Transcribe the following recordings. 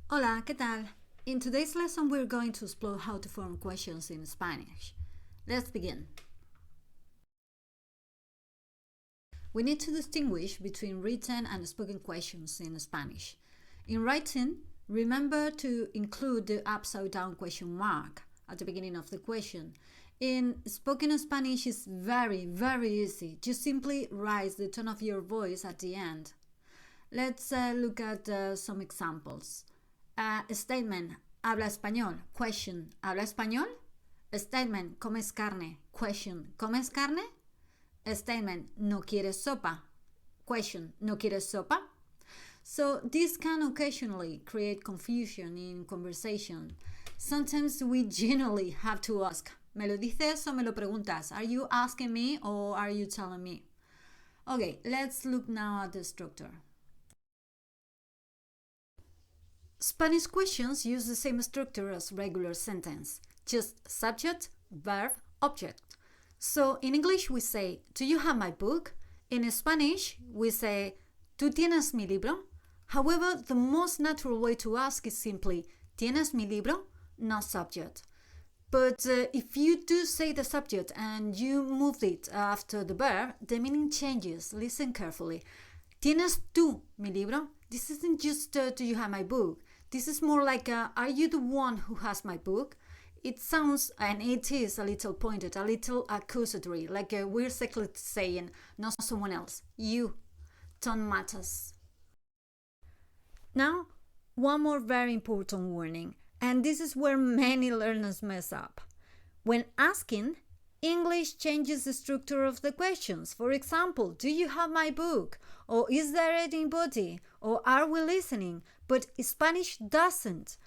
Hola, ¿qué tal? In today's lesson, we're going to explore how to form questions in Spanish. Let's begin. We need to distinguish between written and spoken questions in Spanish. In writing, remember to include the upside down question mark at the beginning of the question. In spoken Spanish, it's very easy. Just simply raise the tone of your voice at the end. Let's look at some examples. Statement, habla español. Question, habla español. Statement, comes carne. Question, comes carne. Statement, no quieres sopa. Question, no quieres sopa. So this can occasionally create confusion in conversation. Sometimes we genuinely have to ask, ¿me lo dices o me lo preguntas? Are you asking me or are you telling me? Okay, let's look now at the structure. Spanish questions use the same structure as regular sentence, just subject, verb, object. So in English we say, do you have my book? In Spanish we say, ¿tú tienes mi libro? However, the most natural way to ask is simply, ¿tienes mi libro? No subject. But if you do say the subject and you move it after the verb, the meaning changes. Listen carefully. ¿Tienes tú mi libro? This isn't just, do you have my book? This is more like, are you the one who has my book? It sounds, and it is a little pointed, a little accusatory, like we're secretly saying, not someone else. You. Tone matters. Now, one more very important warning, and this is where many learners mess up. When asking, English changes the structure of the questions. For example, do you have my book? Or is there anybody? Or are we listening? But Spanish doesn't.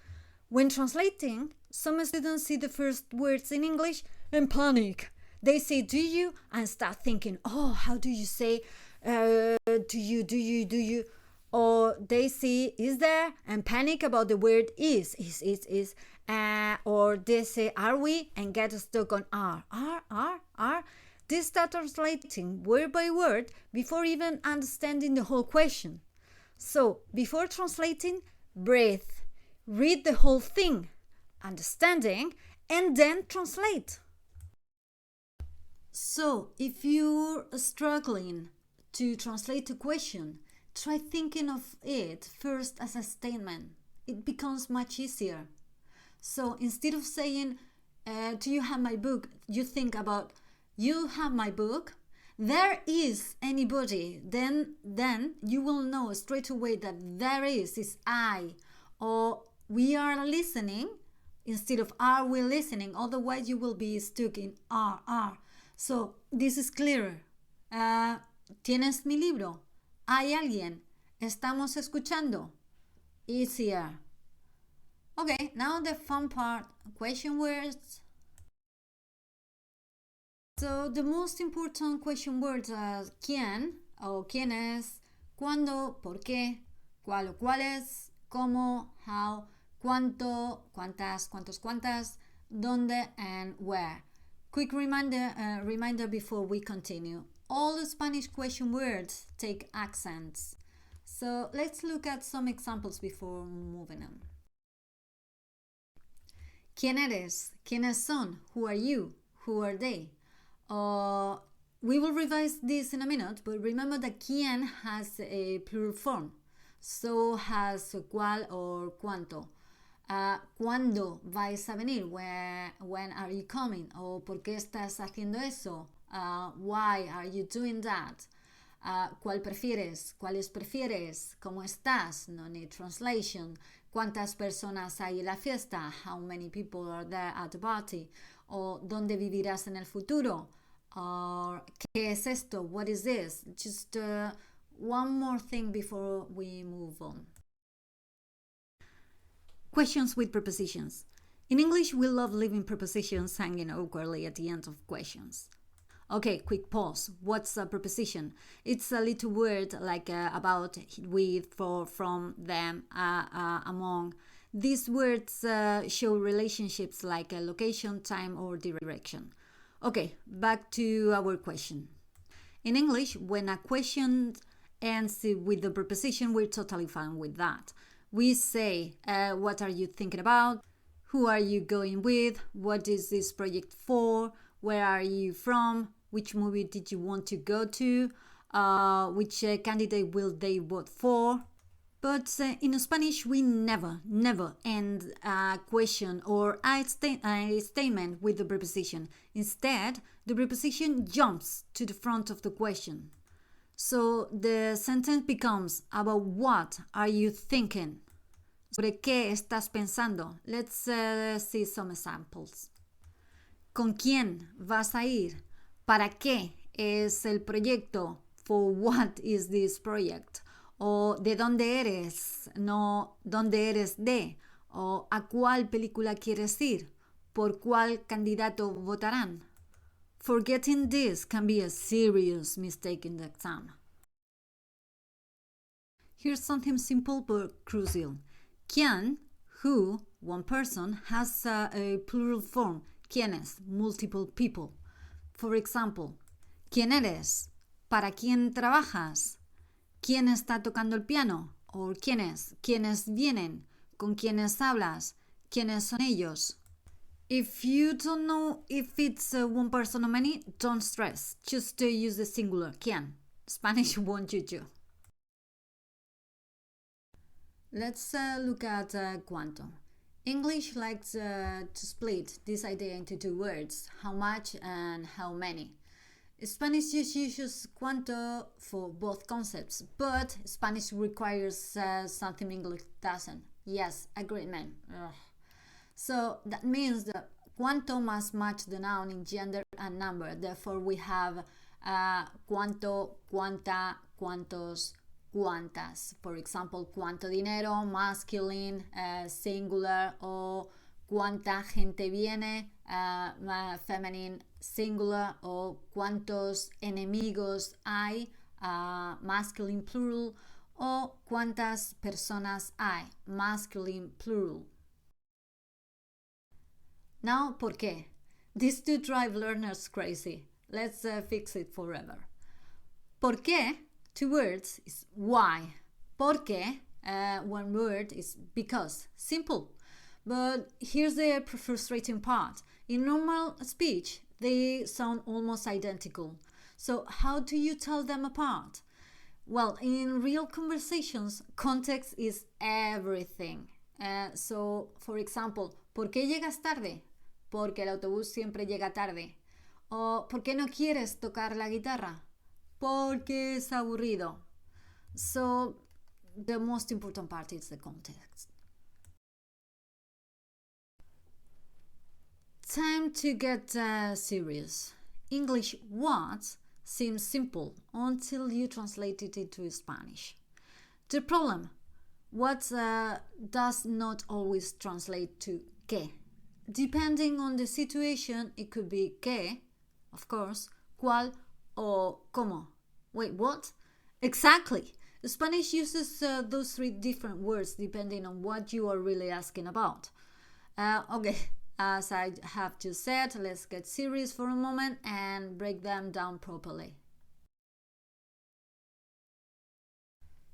When translating, some students see the first words in English and panic. They say, do you? And start thinking, oh, how do you say, do you? Or they see, is there? And panic about the word is. Or they say, are we? And get stuck on are. They start translating word by word before even understanding the whole question. So, before translating, breathe. Read the whole thing, understanding, and then translate. So, if you're struggling to translate a question, try thinking of it first as a statement. It becomes much easier. So instead of saying, do you have my book? You think about, you have my book? There is anybody. Then you will know straight away that there is I. Or we are listening instead of are we listening. Otherwise you will be stuck in are. So this is clearer. ¿Tienes mi libro? ¿Hay alguien? ¿Estamos escuchando? Easier. Okay, now the fun part, question words. So the most important question words are quién o quiénes, cuándo, por qué, cuál o cuáles, cómo, how, cuánto, cuántas, cuántos, cuántas, dónde, and where. Quick reminder before we continue. All the Spanish question words take accents. So let's look at some examples before moving on. ¿Quién eres? ¿Quiénes son? Who are you? Who are they? We will revise this in a minute, but remember that quién has a plural form. So has cuál or cuánto. ¿Cuándo vais a venir? When are you coming? O ¿por qué estás haciendo eso? Why are you doing that? ¿Cuál prefieres? ¿Cuáles prefieres? ¿Cómo estás? No need translation. ¿Cuántas personas hay en la fiesta? How many people are there at the party? O ¿dónde vivirás en el futuro? Or ¿qué es esto? What is this? Just one more thing before we move on. Questions with prepositions. In English, we love leaving prepositions hanging awkwardly at the end of questions. Okay, quick pause. What's a preposition? It's a little word like about, with, for, from, them, among. These words show relationships like location, time, or direction. Okay, back to our question. In English, when a question ends with the preposition, we're totally fine with that. we say, what are you thinking about? Who are you going with? What is this project for? Where are you from? Which movie did you want to go to? Which candidate will they vote for? But in Spanish, we never end a question or a statement with the preposition. Instead, the preposition jumps to the front of the question. So the sentence becomes, about what are you thinking? ¿Sobre qué estás pensando? Let's see some examples. ¿Con quién vas a ir? ¿Para qué es el proyecto? For what is this project? O ¿de dónde eres? No, ¿dónde eres de? O ¿a cuál película quieres ir? ¿Por cuál candidato votarán? Forgetting this can be a serious mistake in the exam. Here's something simple but crucial. ¿Quién, who, one person, has a plural form. ¿Quiénes? Multiple people. For example, ¿quién eres? ¿Para quién trabajas? ¿Quién está tocando el piano? Or ¿quiénes? ¿Quiénes vienen? ¿Con quiénes hablas? ¿Quiénes son ellos? If you don't know if it's one person or many, don't stress. Just use the singular, ¿quién? Spanish won't you do. Let's look at cuánto. English likes to split this idea into two words, how much and how many. Spanish just uses cuánto for both concepts, but Spanish requires something English doesn't. Yes, agreement. Ugh. So that means that cuánto must match the noun in gender and number. Therefore, we have cuánto, cuánta, cuántos, cuántas. For example, cuánto dinero, masculine, singular, o cuánta gente viene, feminine, singular, o cuántos enemigos hay, masculine, plural, o cuántas personas hay, masculine, plural. Now, ¿por qué? These two drive learners crazy. Let's fix it forever. ¿Por qué? Two words is why. ¿Por qué? One word is because. Simple. But here's the frustrating part. In normal speech, they sound almost identical. So how do you tell them apart? Well, in real conversations, context is everything. So, for example, ¿por qué llegas tarde? Porque el autobús siempre llega tarde. O ¿por qué no quieres tocar la guitarra? Porque es aburrido. So, the most important part is the context. Time to get serious. English what seems simple until you translate it into Spanish. The problem, what does not always translate to qué. Depending on the situation, it could be qué, of course, cuál, or cómo. Wait, what? Exactly! Spanish uses those three different words depending on what you are really asking about. Okay, as I have just said, let's get serious for a moment and break them down properly.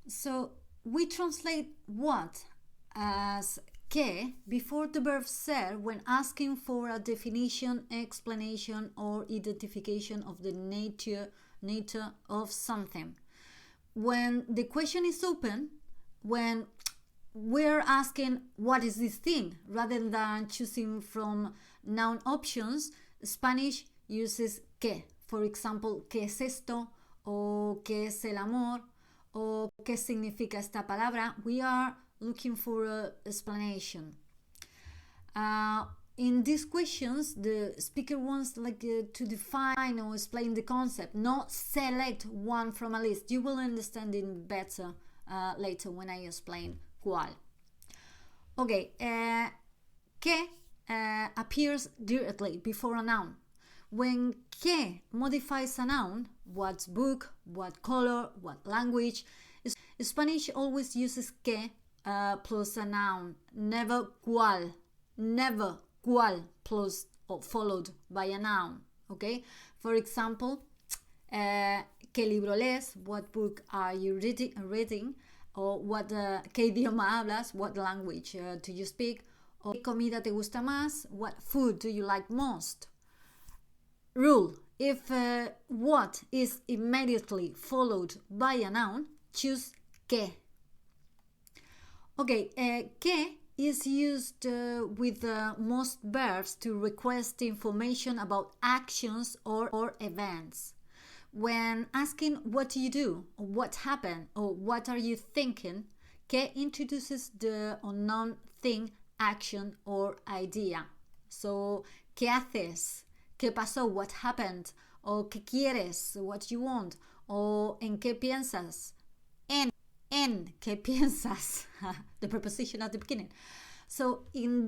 So, we translate what as que before the verb ser when asking for a definition, explanation, or identification of the nature of something. When the question is open, when we're asking what is this thing rather than choosing from noun options, Spanish uses que. For example, ¿qué es esto? O ¿qué es el amor? O ¿qué significa esta palabra? We are looking for an explanation. In these questions, the speaker wants to define or explain the concept, not select one from a list. You will understand it better later when I explain cuál. Okay, que appears directly before a noun. When que modifies a noun, what book, what color, what language, Spanish always uses que plus a noun, never cuál plus or followed by a noun. Okay, for example, ¿qué libro lees? What book are you reading? o ¿qué idioma hablas? What language do you speak? O ¿qué comida te gusta más? What food do you like most? Rule: if what is immediately followed by a noun, choose qué. Okay, qué is used with most verbs to request information about actions or events. When asking what do you do, or what happened, or what are you thinking, qué introduces the unknown thing, action, or idea. So, ¿qué haces? ¿Qué pasó? What happened? O ¿qué quieres? What you want? O ¿en qué piensas? En ¿qué piensas? The preposition at the beginning. So in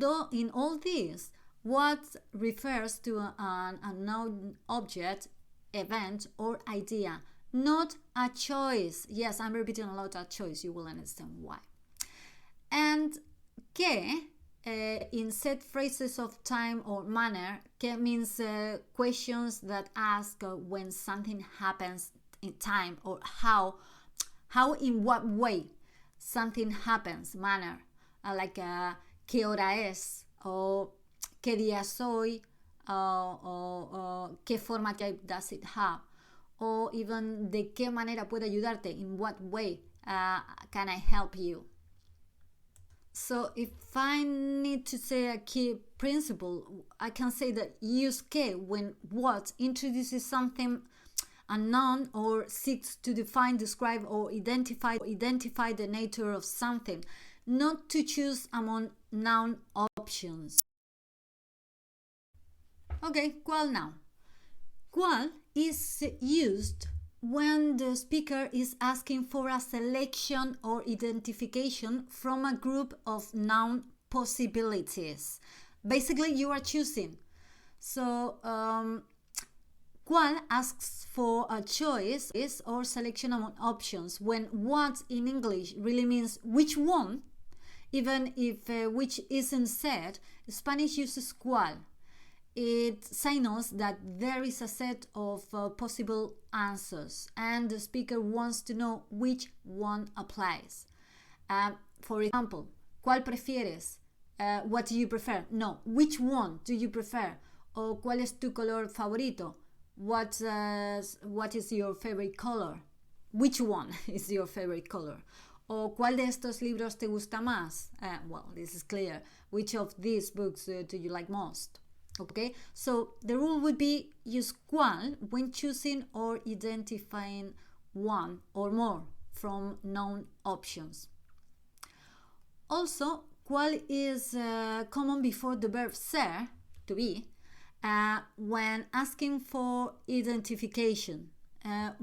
all these, what refers to an unknown object, event, or idea, not a choice. Yes, I'm repeating a lot, a choice. You will understand why. And que, in set phrases of time or manner, que means questions that ask when something happens in time, or how in what way something happens, manner, like qué hora es, o qué día soy, o qué forma does it have, or even de qué manera puedo ayudarte, in what way can I help you. So if I need to say a key principle, I can say that use que when what introduces something unknown or seeks to define, describe, or identify the nature of something, not to choose among noun options. Okay, cuál now. Cuál is used when the speaker is asking for a selection or identification from a group of noun possibilities. Basically, you are choosing. So, cuál asks for a choice or selection among options, when what in English really means which one, even if which isn't said. Spanish uses cuál. It signals that there is a set of possible answers and the speaker wants to know which one applies. For example, ¿cuál prefieres? What do you prefer? No, which one do you prefer? O ¿cuál es tu color favorito? What is your favorite color? Which one is your favorite color? O ¿cuál de estos libros te gusta más? Well, this is clear. Which of these books do you like most? Okay, so the rule would be use cuál when choosing or identifying one or more from known options. Also, cuál is common before the verb ser, to be, when asking for identification.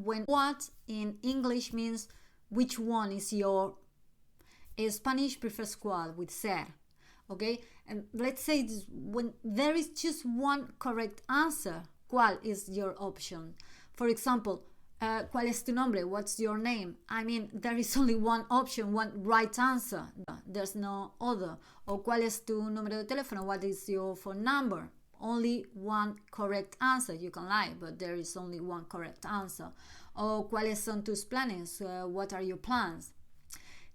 When what in English means which one is your. Spanish prefers cuál with ser. Okay, and let's say this, when there is just one correct answer, ¿cuál is your option? For example, ¿cuál es tu nombre? What's your name? I mean, there is only one option, one right answer. There's no other. Or ¿cuál es tu número de teléfono? What is your phone number? Only one correct answer. You can lie, but there is only one correct answer. Or ¿cuáles son tus planes? What are your plans?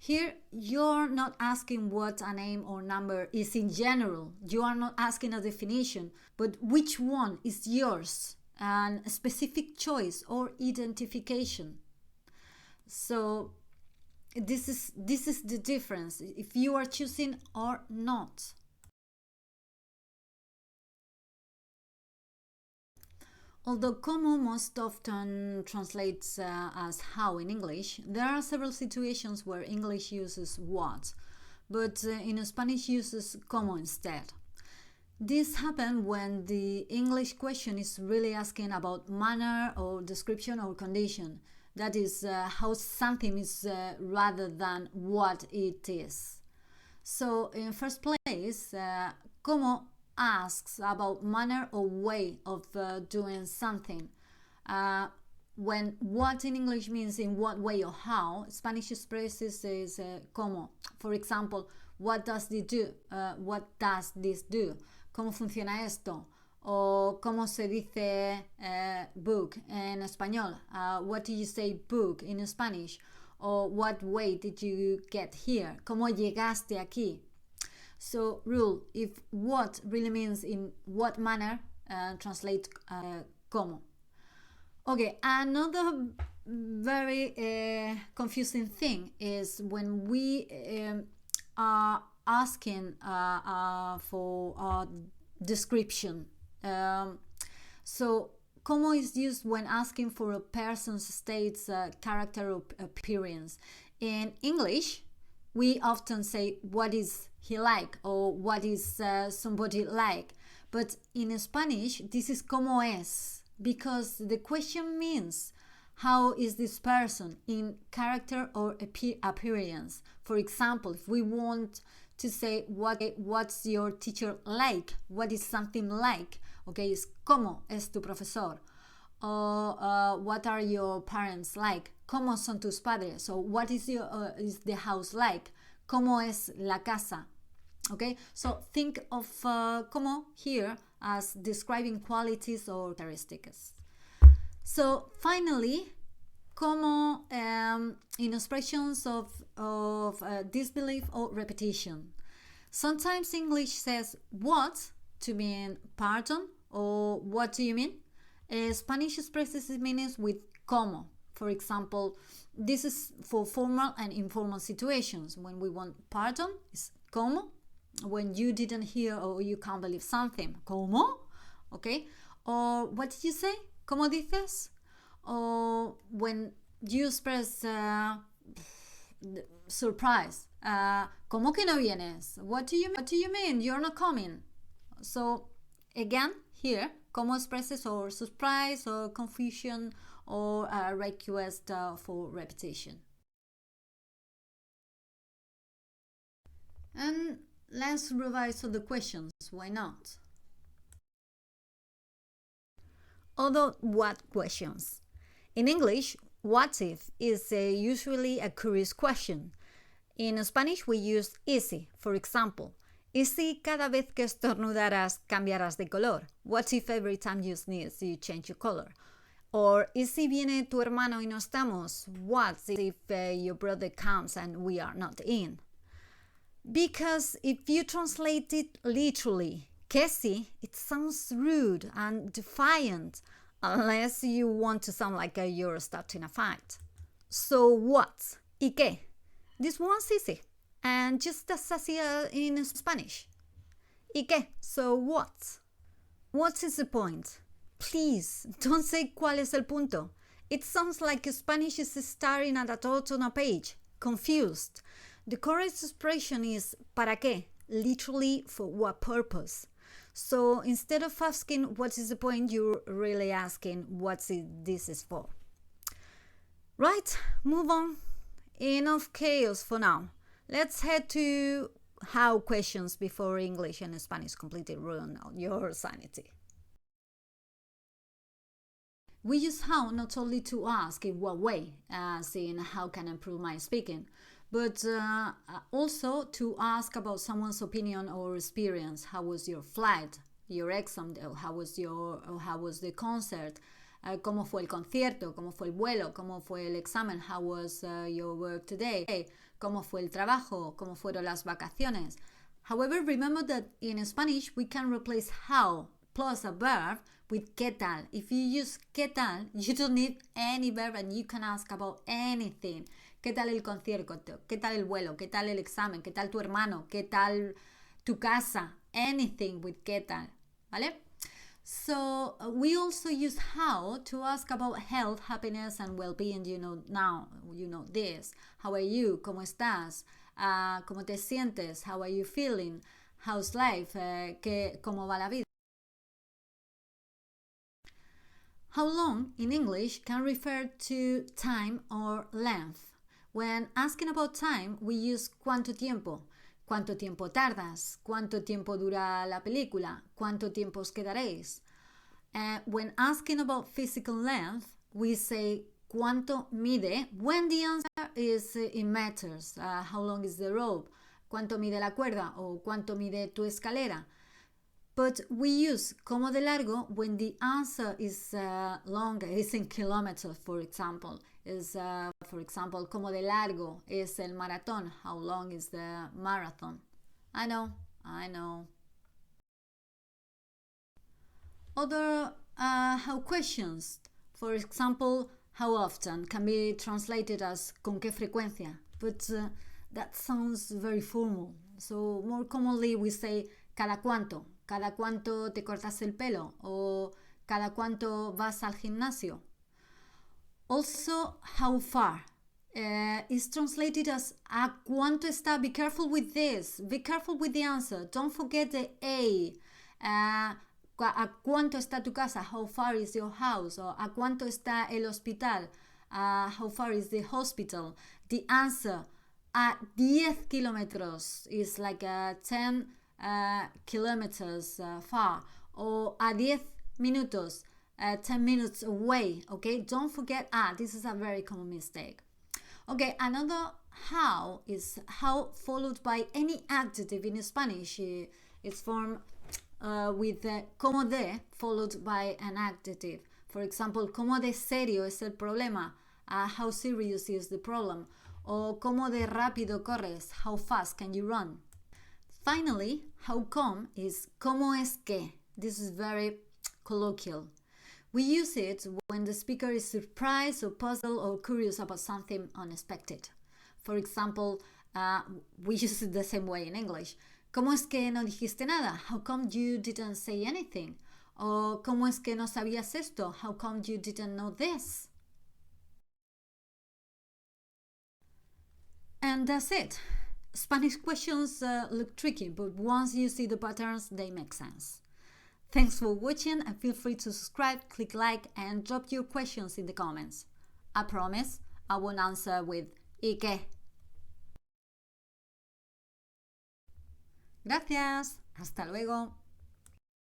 Here, you're not asking what a name or number is in general. You are not asking a definition, but which one is yours, and a specific choice or identification. So this is the difference, if you are choosing or not. Although cómo most often translates as how in English, there are several situations where English uses what, but in Spanish uses cómo instead. This happens when the English question is really asking about manner or description or condition. That is, how something is rather than what it is. So in first place, cómo asks about manner or way of doing something. When what in English means in what way or how, Spanish expresses is cómo. For example, what does this do? What does this do? ¿Cómo funciona esto? O ¿cómo se dice book en español? What do you say book in Spanish? or what way did you get here? ¿Cómo llegaste aquí? So rule, if what really means in what manner, translate cómo. Okay, another very confusing thing is when we are asking for a description. So cómo is used when asking for a person's state's character or appearance. In English, we often say what is he like or what is somebody like. But in Spanish, this is cómo es, because the question means how is this person in character or appearance. For example, if we want to say what's your teacher like, what is something like, okay, es cómo es tu profesor. Or what are your parents like? ¿Cómo son tus padres? So what is the house like? ¿Cómo es la casa? Okay, so think of cómo here as describing qualities or characteristics. So finally, cómo in expressions of disbelief or repetition. Sometimes English says what to mean pardon or what do you mean? Spanish expresses its meanings with cómo. For example, this is for formal and informal situations. When we want pardon, it's cómo. When you didn't hear or you can't believe something, ¿cómo? Okay? Or what did you say? ¿Cómo dices? Or when you express surprise, ¿cómo que no vienes? What do you mean? You're not coming. So again, here, ¿cómo expresses or surprise or confusion or a request for repetition. And let's revise all the questions. Why not? Other what questions. In English, what if is usually a curious question. In Spanish, we use easy. For example, ¿y si cada vez que estornudaras cambiarás de color? What if every time you sneeze you change your color? Or ¿y si viene tu hermano y no estamos? What if your brother comes and we are not in? Because if you translate it literally, que si, it sounds rude and defiant, unless you want to sound like you're starting a fight. So what? ¿Y qué? This one's easy, and just as easy in Spanish. ¿Y qué? So what? What is the point? Please, don't say cuál es el punto. It sounds like Spanish is staring at a dot on a page, confused. The correct expression is ¿para qué? Literally, for what purpose? So instead of asking what is the point, you're really asking what this is for. Right, move on. Enough chaos for now. Let's head to how questions before English and Spanish completely ruin your sanity. We use how not only to ask in what way, as in how can I improve my speaking, but also to ask about someone's opinion or experience. How was your flight, your exam? How was the concert? ¿Cómo fue el concierto? ¿Cómo fue el vuelo? ¿Cómo fue el examen? How was your work today? ¿Cómo fue el trabajo? ¿Cómo fueron las vacaciones? However, remember that in Spanish we can replace how plus a verb with qué tal. If you use qué tal, you don't need any verb and you can ask about anything. ¿Qué tal el concierto? ¿Qué tal el vuelo? ¿Qué tal el examen? ¿Qué tal tu hermano? ¿Qué tal tu casa? Anything with qué tal, ¿vale? So we also use how to ask about health, happiness and well-being. You know this. How are you? ¿Cómo estás? ¿Cómo te sientes? How are you feeling? How's life? ¿Cómo va la vida? How long in English can refer to time or length. When asking about time, we use cuánto tiempo. ¿Cuánto tiempo tardas? ¿Cuánto tiempo dura la película? ¿Cuánto tiempo os quedaréis? When asking about physical length, we say ¿cuánto mide? When the answer is in meters. How long is the rope? ¿Cuánto mide la cuerda? O ¿cuánto mide tu escalera? But we use ¿cómo de largo when the answer is longer, is in kilometers, for example. is, for example, ¿cómo de largo es el maratón? How long is the marathon? I know. Other how questions, for example, how often can be translated as con qué frecuencia, but that sounds very formal. So more commonly we say cada cuánto te cortas el pelo, o cada cuánto vas al gimnasio. Also, how far is translated as a cuánto está. Be careful with this. Be careful with the answer. Don't forget the a. ¿A cuánto está tu casa? How far is your house? Or ¿a cuánto está el hospital? How far is the hospital? The answer, a 10 kilómetros is like 10 kilometers far. Or a 10 minutos, 10 minutes away. Okay, don't forget this is a very common mistake. Okay, another how is how followed by any adjective in Spanish. It's formed with cómo de followed by an adjective. For example, cómo de serio es el problema, how serious is the problem, or cómo de rápido corres, how fast can you run. Finally, how come is cómo es que. This is very colloquial. We use it when the speaker is surprised or puzzled or curious about something unexpected. For example, we use it the same way in English. ¿Cómo es que no dijiste nada? How come you didn't say anything? Or ¿cómo es que no sabías esto? How come you didn't know this? And that's it. Spanish questions look tricky, but once you see the patterns, they make sense. Thanks for watching, and feel free to subscribe, click like, and drop your questions in the comments. I promise I won't answer with ¿y qué? Gracias. Hasta luego.